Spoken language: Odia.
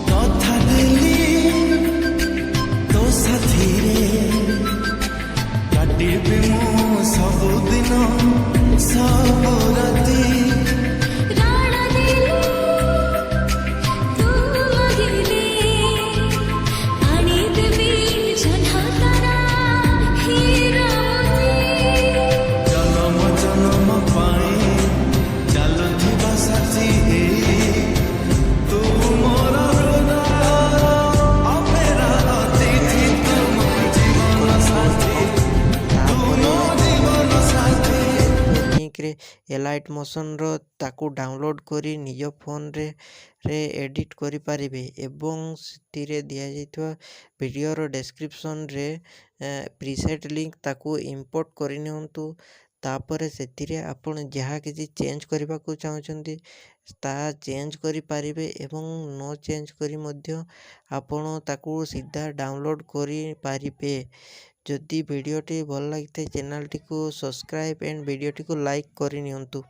କଥା ଦେଲି ତୋ ସାଥିରେ କାଟିବି ମୁଁ ସବୁଦିନ ସବୁ ରାତି ଜନମ ଜନମ ପାଇଁ ଚାଲୁଥିବା ସାଥୀ ତୁ ମୋର ହୃଦୟ ଅପେରା ଅତିଥି ତୁ ମୋ ଜୀବନ ସାଥୀ ତୁ ମୋ ଜୀବନ ସାଥୀ। ଲିଙ୍କରେ ଏଲାଇଟ୍ ମୋସନ୍ର ତାକୁ ଡାଉନଲୋଡ଼୍ କରି ନିଜ ଫୋନ୍ରେ ଏଡ଼ିଟ୍ କରିପାରିବେ ଏବଂ ସେଥିରେ ଦିଆଯାଇଥିବା ଭିଡ଼ିଓର ଡେସ୍କ୍ରିପସନ୍ରେ ପ୍ରିସେଟ୍ ଲିଙ୍କ୍ ତାକୁ ଇମ୍ପୋର୍ଟ କରିନିଅନ୍ତୁ। ତାପରେ ସେଥିରେ ଆପଣ ଯାହା କିଛି ଚେଞ୍ଜ କରିବାକୁ ଚାହୁଁଛନ୍ତି ତାହା ଚେଞ୍ଜ କରିପାରିବେ ଏବଂ ନ ଚେଞ୍ଜ କରି ମଧ୍ୟ ଆପଣ ତାକୁ ସିଧା ଡାଉନଲୋଡ଼୍ କରିପାରିବେ। ଯଦି ଭିଡ଼ିଓଟି ଭଲ ଲାଗିଥାଏ ଚ୍ୟାନେଲଟିକୁ ସବସ୍କ୍ରାଇବ୍ ଆଣ୍ଡ ଭିଡ଼ିଓଟିକୁ ଲାଇକ୍ କରିନିଅନ୍ତୁ।